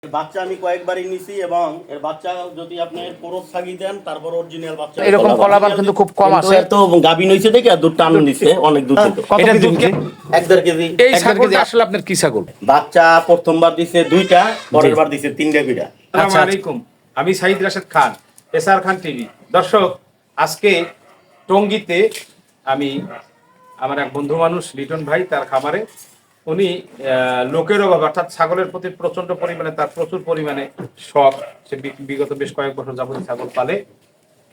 বাচ্চা আমি কয়েকবারই নিছি এবং এর বাচ্চা যদি আপনি ক্রস ছাগি দেন তারপর অরিজিনাল বাচ্চা এরকম কলাবার কিন্তু খুব কম আছে। তো গাবিন হইছে দেখে আর দুধ টান দিছে অনেক দুধ থেকে। এটা দুধ 1.5 কেজি। এই ছাগলটা আসলে আপনার কি ছাগল? বাচ্চা প্রথমবার দিছে 2টা, পরের বার দিছে 3টা বিড়া। আসসালামু আলাইকুম, আমি সাইদ রাশেদ খান, এসআর খান টিভি। দর্শক, আজকে টঙ্গীতে আমি আমার এক বন্ধু মানুষ লিটন ভাই, তার খামারে উনি লোকের অভাব অর্থাৎ ছাগলের প্রতি প্রচন্ড পরিমাণে তার প্রচুর পরিমাণে শখ। সে বিগত বেশ কয়েক বছর যাবত ছাগল পালে,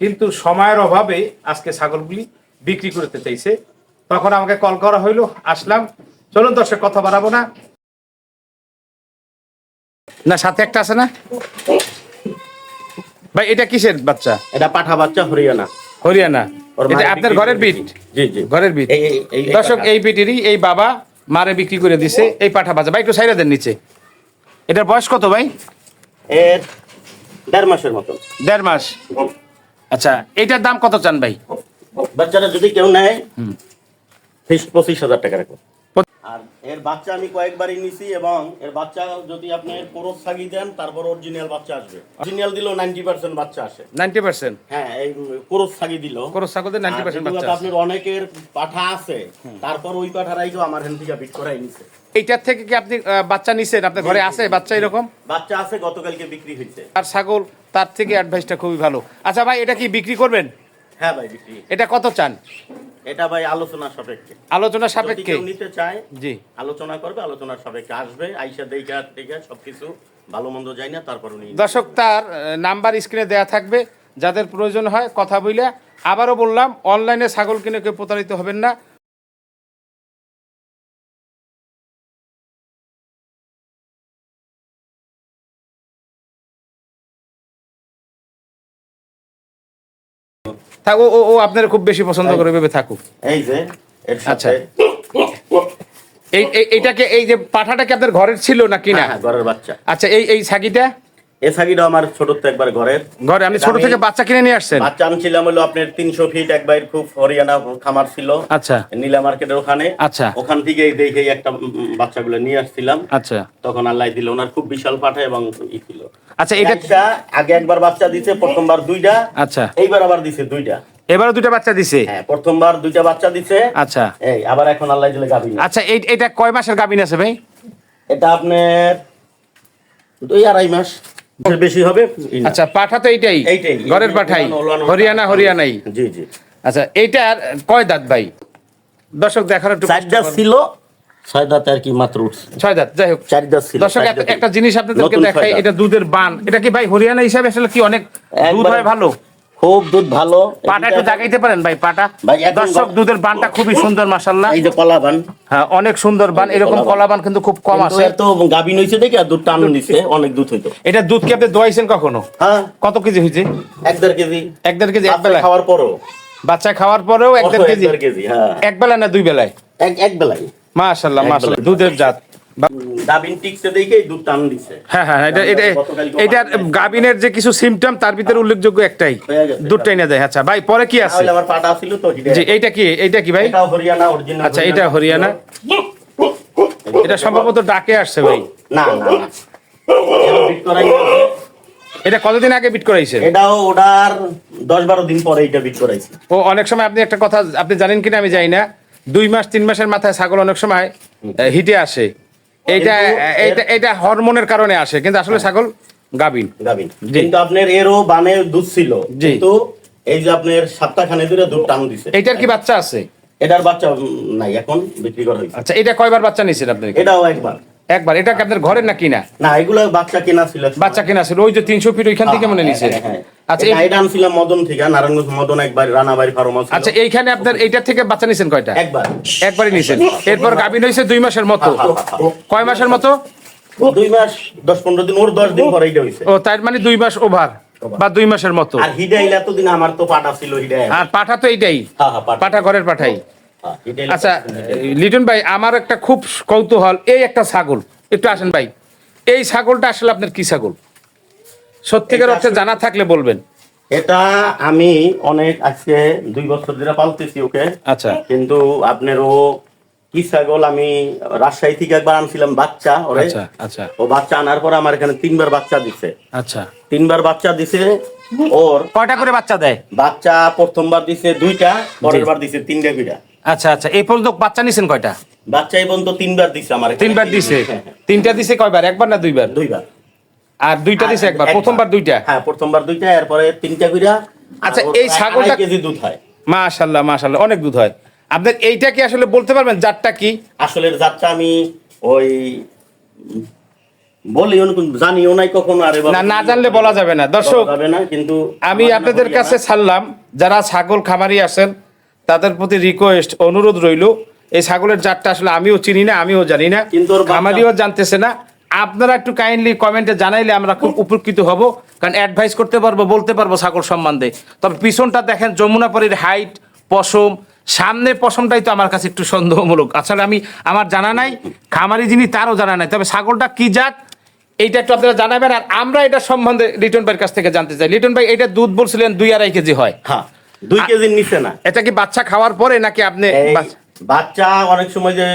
কিন্তু সময়ের অভাবে আজকে ছাগলগুলি বিক্রি করতে চাইছে। তখন আমাকে কল করা হইলো, আসলাম। চলুন দর্শক, কথা বাড়াবো না। না সাথে একটা আছে না ভাই? এটা কিসের বাচ্চা? এটা পাঠা বাচ্চা, হরিয়ানা। হরিয়ানা। এটা আপনার ঘরের বিট? জি জি, ঘরের বিট। দর্শক, এই বিটেরই এই বাবা মারে বিক্রি করে দিছে এই পাঠা বাচ্চা। ভাই একটু সাইরা দেন নিচে। এটার বয়স কত ভাই? এর 1.5 মাসের মতো। 1.5 মাস। আচ্ছা, এটার দাম কত চান ভাই? বাচ্চাটা যদি কেউ নেয় ফিক্সড 25,000 টাকা রাখবো। আর এর বাচ্চা আমি কয়েকবারই নিছি এবং এর বাচ্চা যদি আপনি ক্রস ছাগি দেন তারপর অরিজিনাল বাচ্চা আসবে। অরিজিনাল দিলেও 90% বাচ্চা আসে। 90%? হ্যাঁ, এই ক্রস ছাগি দিল। ক্রস ছাগলদের 90% বাচ্চা আসে। আপনার অনেকের পাঠা আছে, তারপর ওই পাঠারাইও আমার হেন থেকে বিট করাই নিছে। এইটার থেকে কি আপনি বাচ্চা নিছেন? আপনার ঘরে আছে বাচ্চা এরকম? বাচ্চা আছে, গতকালকে বিক্রি হয়েছে। আর ছাগল তার থেকে অ্যাডভাইসটা খুবই ভালো। আচ্ছা ভাই, এটা কি বিক্রি করবেন? হ্যাঁ ভাই, বিক্রি। এটা কত চান? এটা ভাই আলোচনা সাপেক্ষে। আলোচনা সাপেক্ষে? কেউ নিতে চায় জি, আলোচনা করবে, আলোচনার সাপেক্ষে আসবে, আইসা দেখা সবকিছু ভালো মন্দ যায় না, তারপর উনি। দর্শক, তার নাম্বার স্ক্রিনে দেয়া থাকবে, যাদের প্রয়োজন হয় কথা বইলে। আবারও বললাম, অনলাইনে ছাগল কিনে কেউ প্রতারিত হবেন না। থাকো, ও আপনার খুব বেশি পছন্দ করে ভেবে থাকুক। এই যে এর আচ্ছা, সাথে এইটাকে, এই যে পাঠাটাকে আপনার ঘরের ছিল না কিনা? হ্যাঁ, ঘরের বাচ্চা। আচ্ছা, এই ছাগিটা? এই ছাগিটা আমার ছোট তো একবার ঘরের। ঘরে আপনি ছোট থেকে বাচ্চা কিনে নিয়ে আসছেন? বাচ্চা আনছিলাম হলো আপনার 300 ফিট এক বাইর, খুব হরিয়ানা খামার ছিল। আচ্ছা, নীলা মার্কেটের ওখানে। আচ্ছা, ওখান থেকে দেখে একটা বাচ্চাগুলো নিয়ে আসছিলাম। আচ্ছা, তখন আল্লাহ দিল, ওনার খুব বিশাল পাঠা এবং ই ছিল। আচ্ছা, এটা আগে একবার বাচ্চা দিছে, প্রথমবার 2টা। আচ্ছা, এইবার আবার দিছে 2টা। এবারও 2টা বাচ্চা দিছে? হ্যাঁ, প্রথমবার 2টা বাচ্চা দিছে। আচ্ছা, এই আবার এখন আল্লাহ দিলে গাবিন। আচ্ছা, এটা কয় মাসের গাবিন আছে ভাই? এটা আপনার 2-2.5 মাস বেশি হবে। আচ্ছা, পাঠা তো এইটাই ঘরের পাঠাই, হরিয়ানাই। জি জি। আচ্ছা, এইটার কয় দাঁত ভাই? দর্শক দেখার একটু 4 দাঁত ছিল, 6 দাঁত আর কি মাত্র উঠছে। 6 দাঁত, যাই হোক। 4 দাঁত ছিল। দর্শক, একটা জিনিস আপনাদেরকে দেখাই, এটা দুধের বান। এটা কি ভাই হরিয়ানা হিসাবে আসলে কি অনেক দুধ হয়? ভালো, খুব দুধ ভালো। পাটা একটু দেখাইতে পারেন ভাই? পাটা ভাই, দর্শক, দুধের বানটা খুবই সুন্দর মাশাআল্লাহ। এই যে কলা বান। হ্যাঁ, অনেক সুন্দর বান। এরকম কলা বান কিন্তু খুব কম আছে। তো গাবিন হইছে দেখে আর দুধ টান দিছে, অনেক দুধ হইতো। এটা দুধ কি আপনি দোয়াইছেন কখনো? হ্যাঁ। কত কেজি হইছে? 1.5 কেজি। 1.5 কেজি এক বেলায়? খাওয়ার পরও? বাচ্চা খাওয়ার পরেও 1.5 কেজি? 1.5 কেজি, হ্যাঁ। এক বেলায় না 2 বেলায়? এক বেলায়। মাশাআল্লাহ, মাশাআল্লাহ, দুধের জাত। গাবিন টিকছে দেখে দুধ টান দিছে। হ্যাঁ, এটা গাবিনের যে কিছু সিম্পটম, তার ভিতরে উল্লেখযোগ্য একটাই, দুধটাই না যায়। আচ্ছা ভাই, পরে কি আছে? আমার পাটা ছিল তো হিডে। জি, এইটা কি ভাই? এটা হরিয়ানা অরিজিনাল। আচ্ছা, এটা হরিয়ানা। এটা সম্ভবত ডাকে আসছে ভাই। না না না, বিট করাই আছে। এটা কতদিন আগে বিট করাইছেন? এটাও ওটার 10-12 দিন পরে এটা বিট করাইছি। ও, অনেক সময় আপনি একটা কথা আপনি জানেন কিনা আমি জানি না, 2 মাস 3 মাসের মাথায় ছাগল অনেক সময় হিটে আসে। এটা হরমোনের কারণে আসে, কিন্তু আসলে ছাগল গাবিন। কিন্তু আপনার এরও বানে দুধ ছিল, কিন্তু এই যে আপনার সপ্তাহখানে ধরে দুধ টান দিছে। এটার কি বাচ্চা আছে? এটার বাচ্চা নাই, এখন বিক্রি করা হয়েছে। আচ্ছা, এটা কয়বার বাচ্চা নিছেন আপনি? এটাও একবার। এটা কি আপনার ঘরের না কিনা? না, এগুলো বাচ্চা কেনা ছিল। বাচ্চা কেনা ছিল, ওই যে 300 ফিট ওইখান থেকে মনে নিছে। আচ্ছা, এটা আনছিলাম মদন থেকে, নারায়ণগঞ্জ মদন একবার, রানাবাড়ি ফার্মাসি। আচ্ছা, এইখানে আপনার এইটার থেকে বাচ্চা নিছেন কয়টা? একবারই নিছেন। এরপর গাবিন হইছে 2 মাসের মতো। কয় মাসের মতো? 2 মাস 10-15 দিন, ওর 10 দিন পরে এটা হইছে। ও, তার মানে 2 মাস ওভার বা 2 মাসের মতো। আর হিডাইল এতদিন আমার তো পাটা ছিল হিডাই। আর পাঠা তো এইটাই? পাঠা ঘরের পাঠাই। আচ্ছা লিটন ভাই, আমার একটা খুব কৌতূহল, এই একটা ছাগল, একটু আসেন ভাই। এই ছাগলটা আসলে আপনার কি ছাগল? সত্যিকার অর্থে জানা থাকলে বলবেন। এটা আমি অনেক আজকে 2 বছর ধরে পালতেছি ওকে। আচ্ছা, কিন্তু আপনার ও কি ছাগল আমি রাজশাহী থেকে একবার আনছিলাম বাচ্চা ওরে। আচ্ছা আচ্ছা ও বাচ্চা আনার পরে আমার এখানে 3বার বাচ্চা দিছে। আচ্ছা 3বার বাচ্চা দিছে। ওর কয়টা করে বাচ্চা দেয়? বাচ্চা প্রথমবার দিছে 2টা, পরের বার দিছে 3টা করে। আচ্ছা আচ্ছা, এই পর্যন্ত বাচ্চা নিছেন কয়টা? বাচ্চা এই পর্যন্ত 3বার দিছে আমার এখানে। 3বার দিছে। হ্যাঁ, হ্যাঁ। 3টা দিছে কয়বার, একবার না 2বার? 2বার। আর 2টা দিছে একবার, প্রথমবার 2টা। হ্যাঁ, প্রথমবার 2টা, এরপরে 3টা করে। আচ্ছা, এই ছাগলটা 2.5 কেজি দুধ হয়। মাশাআল্লাহ মাশাআল্লাহ, অনেক দুধ হয়। আপনার এইটা কি আসলে বলতে পারবেন জাতটা কি? আসলে জাতটা আমি ওই বলিও না, জানিও নাই কখনো। আরে বাবা, না জানলে বলা যাবে না। দর্শক, বলা যাবে না, কিন্তু আমি আপনাদের কাছে ছাড়লাম, যারা ছাগল খামারি আছেন তাদের প্রতি রিকোয়েস্ট, অনুরোধ রইল, এই ছাগলের জাতটা আসলে আমিও চিনি না, আমিও জানি না, কিন্তু ওর বাচ্চা- খামারিও জানতেছে না। আপনারা একটু কাইন্ডলি কমেন্টে জানাইলে আমরা খুব উপকৃত হব, কারণ অ্যাডভাইস করতে পারবো, বলতে পারবো ছাগল সম্বন্ধে। তবে পিছনটা দেখেন, যমুনাপাড়ির হাইট, পশম, সামনে পশমটাই তো আমার কাছে একটু সন্দেহমূলক। আসলে আমার জানা নাই, খামারি যিনি তারও জানা নাই। তবে ছাগলটা কি জাত এইটা একটু আপনারা জানাবেন। আর আমরা এটা সম্বন্ধে লিটন ভাইয়ের কাছ থেকে জানতে চাই। লিটন ভাই, এটা দুধ বলছিলেন 2.5 কেজি হয়? হ্যাঁ, 2 কেজির নিচে না। এটা কি বাচ্চা খাওয়ার পরে নাকি আপনি এই বাচ্চা অনেক সময় যে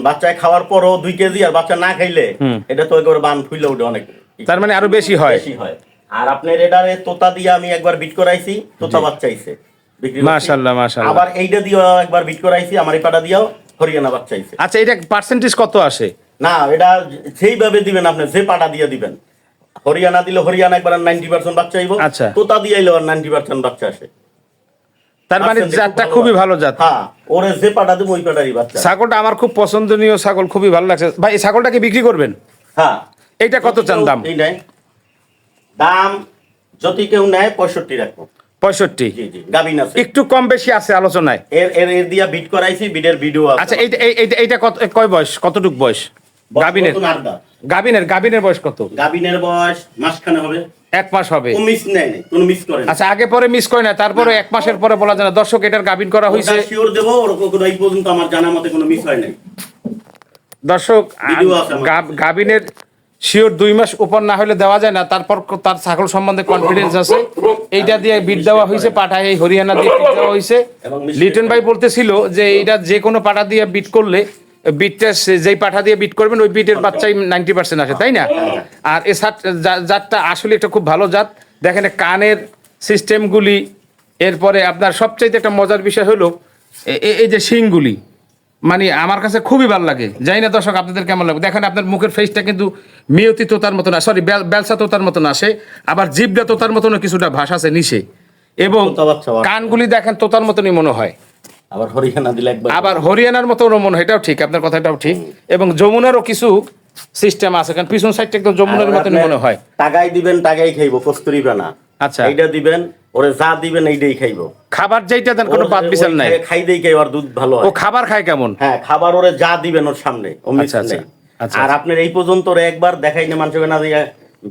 বাচ্চায় খাওয়ার পরও 2 কেজি, আর বাচ্চা না খাইলে এটা তো একবার বান ফুইলে ওঠে অনেক। তার মানে আরো বেশি হয়? বেশি হয়। আর আপনার এটারে তোতা দিয়ে আমি একবার বিট করাইছি, তোতা বাচ্চা আইছে, বিক্রি করছি। মাশাআল্লাহ মাশাআল্লাহ। আবার এইটা দিয়ে একবার বিট করাইছি, আমার এই পাটা দিয়েও হরিয়ানা বাচ্চা আইছে। আচ্ছা, এটা পার্সেন্টেজ কত আসে? না, এটা সেইভাবে দিবেন, আপনি যে পাটা দিয়ে দিবেন। হরিয়ানা দিলে হরিয়ানা একবার 90% বাচ্চা আইব। আচ্ছা। তোতা দিয়ে আইলে 90% বাচ্চা আসে। তার মানে পার্সেন্টেজ জাতটা খুব খুবই ভালো জাত। হ্যাঁ, ওরে যে পাটা দিব ওই পাটারই বাচ্চা। ছাগলটা আমার খুব পছন্দনীয় ছাগল, খুবই ভালো লাগছে ভাই। এই ছাগলটাকে বিক্রি করবেন? হ্যাঁ। এইটা কত চান দাম? এই নেয় দাম, যদি কেউ নেয় 65 রাখবো। 65? জি জি, গাবিন আছে। একটু কম বেশি আছে আলোচনায়। এর এর এর দিয়া বিট করাইছি, বিটের ভিডিও আছে। আচ্ছা, এইটা কত, কয় বয়স, কতটুক বয়স গাবিনের? গাবিনের বয়স কত? গাবিনের বয়স মাসখানে হবে। 1 মাস হবে। ও মিস নেয় নাই, কোনো মিস করে না। আচ্ছা, আগে পরে মিস করে না, তারপরে 1 মাসের পরে বলা যায় না। দর্শক, এটার গাবিন করা হয়েছে। ওটা শিওর দেবো, ওর কোনো এই পর্যন্ত আমার জানা মতে কোনো মিস হয় নাই। দর্শক, ভিডিও আছে আমার। গাবিনের শিওর 2 মাস উপর না হলে দেওয়া যায় না। তারপর তার ছাগল সম্বন্ধে কনফিডেন্স আছে। এইটা দিয়ে বিট দেওয়া হয়েছে, পাঠায় এই হরিয়ানা দিয়ে বিট দেওয়া হয়েছে। এবং মিষ্টি লিটন ভাই বলতেছিল যে এইটা যে কোনো পাঠা দিয়ে বিট করলে, বিটটা যেই পাঠা দিয়ে বিট করবেন ওই বিটের বাচ্চাই 90% আসে, তাই না? আর এ জাতটা আসলে একটা খুব ভালো জাত। দেখেন কানের সিস্টেমগুলি, এরপরে আপনার সবচাইতে একটা মজার বিষয় হলো এই যে শিংগুলি, মানে আমার কাছে খুবই ভালো লাগে। জানি না দর্শক আপনাদের কেমন লাগে। দেখেন আপনার মুখের ফেসটা কিন্তু মিয়তি তোতার মতন, সরি বেলসা তোতার মতন আসে, আবার জিবটা তোতার মতনও কিছুটা ভাষা আছে নিচে, এবং তোতা বাচ্চা আবার। কানগুলি দেখেন তোতার মতনই মনে হয়, আবার হরিয়ানা দিলে একবার। আবার হরিয়ানার মতনও মনে হয়। এটাও ঠিক, আপনার কথাটাও ঠিক। এবং যমুনারও কিছু সিস্টেম আছে, কারণ পিছন সাইডটা একদম যমুনার আর মতনই আপনার মনে হয়। টাকাই দিবেন, টাকাই খাইবো, কস্তুরি না। আচ্ছা। এইটা দিবেন, ওরে যা দিবেন এইটাই খাইবো। খাবার যেইটা দেন কোনো বাদ বিচার নাই। খাই দেই খাই, আর দুধ ভালো ও হয়। খাবার খায় কেমন? হ্যাঁ, খাবার ওরে যা দিবেন ওর সামনে, ও মিস আচ্ছা, আচ্ছা, নেই। আচ্ছা, আর আপনার এই পর্যন্ত ওরে একবার দেখাই না, মানুষকে না দিয়া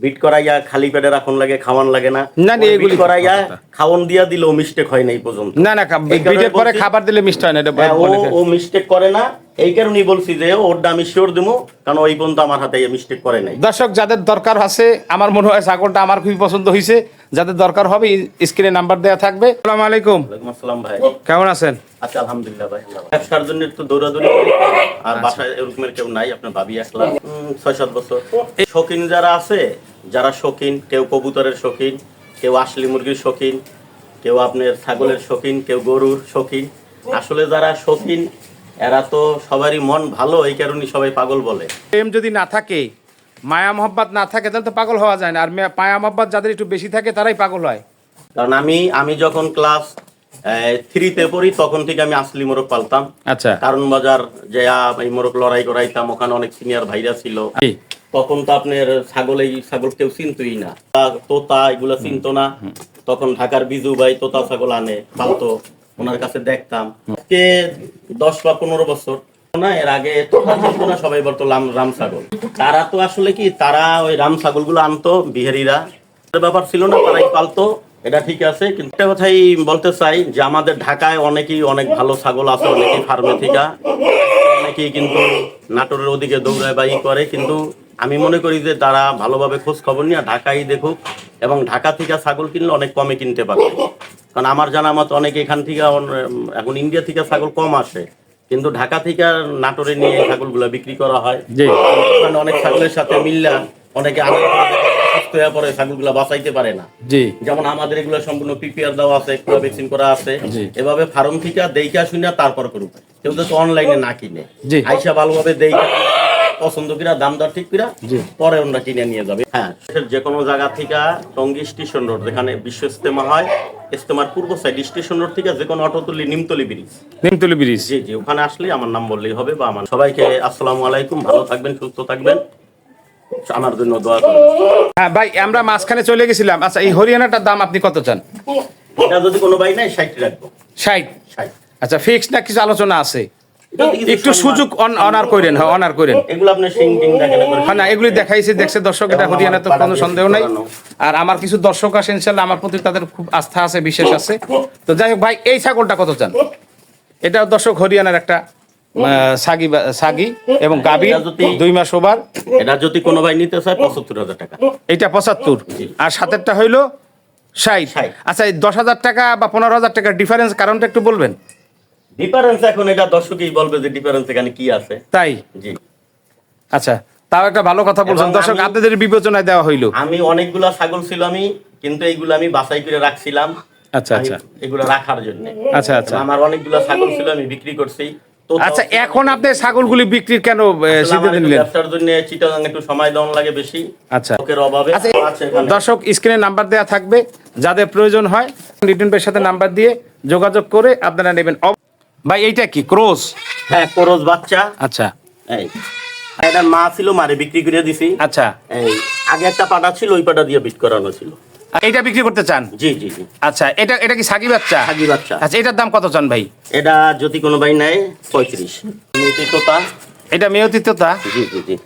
বিট করাইয়া খালি পেটে রাখুন লাগে, খাওয়ান লাগে না। না, ওরে এগুলি বিট করাইয়া খাওয়ান দিয়া দিলে ও মিস্টেক হয় না এই পর্যন্ত। না না, এই কারণে বিটের পরে বলছি- খাবার দিলে মিষ্টি হয় না, এটা হ্যাঁ, অনেকে- ও মিস্টেক করে না। এই কারণেই বলছি যে ওরটা আমি শিওর দেবো, কারণ ওই পর্যন্ত আমার হাতে মিস্টেক করে নাই। দর্শক, যাদের দরকার আছে, আমার মনে হয় ছাগলটা আমার খুবই পছন্দ হয়েছে। যাদের দরকার হবে স্ক্রিনে নাম্বার দেওয়া থাকবে। আসসালামু আলাইকুম, ওয়ালাইকুম আসসালাম ভাই। কেমন আছেন? আচ্ছা, আলহামদুলিল্লাহ ভাই। ব্যবসার জন্য একটু দৌড়াদৌড়ি করি, আর বাসায় এরকমের কেউ নাই। আপনার ভাবি একলা, 6-7 বছর। এই শৌখিন যারা আছে, যারা শৌখিন, কেউ কবুতরের শৌখিন, কেউ আসলি মুরগির শৌখিন, কেউ আপনার ছাগলের শৌখিন, কেউ গরুর শৌখিন। আসলে যারা শৌখিন এরা তো সবারই মন ভালো, এই কারণেই সবাই পাগল বলে। প্রেম যদি না থাকে, মায়া মহব্বত না থাকে, তাহলে তো পাগল হওয়া যায় না। আর মায়া মহব্বত যাদের একটু বেশি থাকে তারাই পাগল হয়। কারণ আমি যখন ক্লাস 3-তে পড়ি, তখন থেকে আমি আসলি মোরগ পালতাম। আচ্ছা, কারণ বাজার যে এই মোরগ লড়াই করাইতাম, ওখানে অনেক সিনিয়র ভাইরা ছিল। তখন তো আপনার ছাগল কেউ চিনতই না, তোতা এগুলো চিনতো না। তখন ঢাকার বিজু ভাই তোতা ছাগল আনে, পালতো, ওনার কাছে দেখতাম। আজকে 10 বা 15 বছর না, এর আগে তোতা চিনতো না, সবাই বলতো রাম ছাগল। তারা তো আসলে কি, তারা ওই রাম ছাগল গুলো আনতো, বিহারিরা, ব্যাপার ছিল না, তারাই পালতো। এটা ঠিক আছে, কিন্তু একটা কথাই বলতে চাই যে আমাদের ঢাকায় অনেক ভালো ছাগল আছে, অনেকেই ফার্মে থেকে, অনেকেই কিন্তু নাটোরের ওদিকে দৌড়ায় বাই করে। কিন্তু আমি মনে করি যে তারা ভালোভাবে খোঁজ খবর নিয়ে ঢাকায় দেখুক, এবং ঢাকা থেকে ছাগল কিনলে অনেক কমে কিনতে পারবে। কারণ আমার জানা মতো অনেকে এখান থেকে, এখন ইন্ডিয়া থেকে ছাগল কম আসে, কিন্তু ঢাকা থেকে নাটোরে নিয়ে এই ছাগলগুলো বিক্রি করা হয়। জি। ওখানে অনেক ছাগলের সাথে মিল্লা অনেকে সুস্থ হয়ে পড়ে, ছাগলগুলো বাঁচাইতে পারে না। জি। যেমন আমাদের এগুলো সম্পূর্ণ পিপিআর দেওয়া আছে, এগুলো ভ্যাকসিন করা আছে। জি। এভাবে ফার্ম থেকে দেইখা শুনে তারপর করুক, কেউ তো অনলাইনে না কিনে। জি। আইসা ভালোভাবে দেইখা পছন্দ কিনা দাম দর ঠিক কিনা জি। পরে ওনারা কিনে নিয়ে যাবে। হ্যাঁ, যে কোনো জায়গা থেকে টঙ্গী স্টেশন রোড, যেখানে বিশ্ব ইজতেমা হয়, ইজতেমার পূর্ব সাইড স্টেশন রোড থেকে যে কোনো অটোতলি নিমতলি ব্রিজ, নিমতলি ব্রিজ। জি জি, ওখানে আসলে আমার নাম বললেই হবে। বা আমার সবাইকে আসসালামু আলাইকুম, ভালো থাকবেন, সুস্থ থাকবেন, আমার জন্য দোয়া করবেন। হ্যাঁ ভাই, আমরা মাঝখানে চলে গেছিলাম। আচ্ছা, এই হরিয়ানাটার দাম আপনি কত চান? এটা যদি কোনো ভাই নাই 60 রাখবো। 60। 60। আচ্ছা, ফিক্স না কিছু আলোচনা আছে? যদি কিছু একটু সম্মান- সুযোগ অনার করেন। হ্যাঁ, অনার করেন। এগুলো আপনি সিং টিং দেখেন করে। হ্যাঁ না, এগুলি দেখাইছে, দেখছে দর্শক, এটা হরিয়ানা তো কোনো সন্দেহ নাই। আর আমার কিছু দর্শক আছে ইনশাল্লাহ, আমার প্রতি তাদের খুব আস্থা আছে, বিশ্বাস আছে। তো যাই হোক ভাই, এই ছাগলটা কত চান? এটা দর্শক হরিয়ানার একটা সাগি এবং গাবি, এটা যদি- 2 মাস ওভার। এটা যদি কোনো ভাই নিতে চায় 75,000 টাকা। এইটা 75, আর সাতেরটা হইলো 60। 60। আচ্ছা, এই 10,000 টাকা বা 15,000 টাকার ডিফারেন্স কারণটা একটু বলবেন? ডিফারেন্স এখন এটা দর্শকই বলবে যে ডিফারেন্স এখানে কি আছে। তাই? জি। আচ্ছা, তাও একটা ভালো কথা বলছেন। এবং দর্শক, আমি- আপনাদের বিবেচনায় দেওয়া হইলো। আমি অনেকগুলা ছাগল ছিল আমি, কিন্তু এইগুলো আমি বাছাই করে রাখছিলাম। আচ্ছা, আমি আচ্ছা। এগুলো রাখার জন্য। আচ্ছা, আচ্ছা। আমার অনেকগুলা ছাগল ছিল, আমি বিক্রি করছি। তো আচ্ছা, এখন আপনি ছাগলগুলি বিক্রির কেন সিদ্ধান্ত নিলেন? ব্যবসার জন্য চিটাগাং একটু সময় দেওয়া লাগে বেশি, আচ্ছা। লোকের অভাবে। আচ্ছা, আছে এখানে। দর্শক, স্ক্রিনে নাম্বার দেওয়া থাকবে, যাদের প্রয়োজন হয় লিটন ভাইয়ের সাথে নাম্বার দিয়ে যোগাযোগ করে আপনারা নেবেন। ভাই, এইটা কি ক্রস? হ্যাঁ, কোরস বাচ্চা। আচ্ছা, এই এটা মা ছিল, মারে বিক্রি করে দিছি। আচ্ছা। এই আগে একটা পাটা ছিল, ওই পাটা দিয়ে বিট করানো ছিল। এইটা বিক্রি করতে চান? জি জি জি। আচ্ছা, এটা এটা কি সাগি বাচ্চা? সাগি বাচ্চা। আচ্ছা, এটার দাম কত চান ভাই? এটা যদি কোনো ভাই নেয় 35। মেয়েটি তোতা। এটা মেয়তি তোতা। জি জি জি।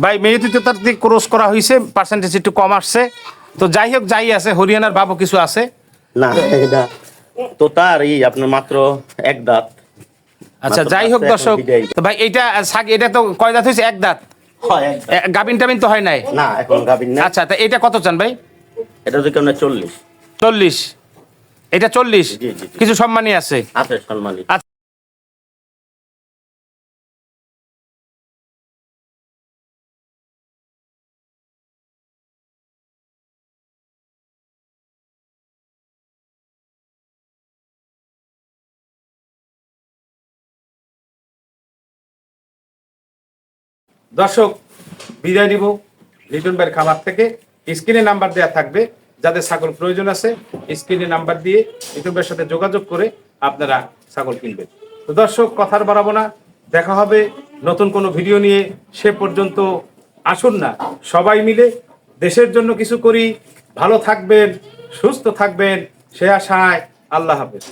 ভাই, মেয়তি তোতার দিয়ে ক্রস করা হয়েছে, পার্সেন্টেজ একটু কম আসছে। তো যাই হোক, যাই আছে, হরিয়ানার বাবু কিছু আছে। না, এটা তোতা আর এই আপনার মাত্র এক দাঁত। আচ্ছা, মাত্র যাই হোক বাচ্চা, দর্শক, এখন বিদায়। তো ভাই এইটা সাগি, এটা তো কয় দাঁত হয়েছে? এক দাঁত। হয় এক দাঁত। গাবিন টাবিন তো হয় নাই? না, এখন গাভিন না। আচ্ছা, তা এটা কত চান ভাই? এটা যদি কেমন 40। 40। এটা 40? জি, জি, জি। কিছু সম্মানই আছে। আছে সম্মানী। আচ্ছা। দর্শক, বিদায় নিব লিটন ভাইয়ের খামার থেকে। স্ক্রিনে নাম্বার দেওয়া থাকবে, যাদের ছাগল প্রয়োজন আছে স্ক্রিনে নাম্বার দিয়ে লিটন ভাইয়ের সাথে যোগাযোগ করে আপনারা ছাগল কিনবেন। তো দর্শক, কথার বাড়াবো না, দেখা হবে নতুন কোনো ভিডিও নিয়ে। সে পর্যন্ত আসুন না সবাই মিলে দেশের জন্য কিছু করি। ভালো থাকবেন, সুস্থ থাকবেন, সে আশায়। আল্লাহ হাফেজ।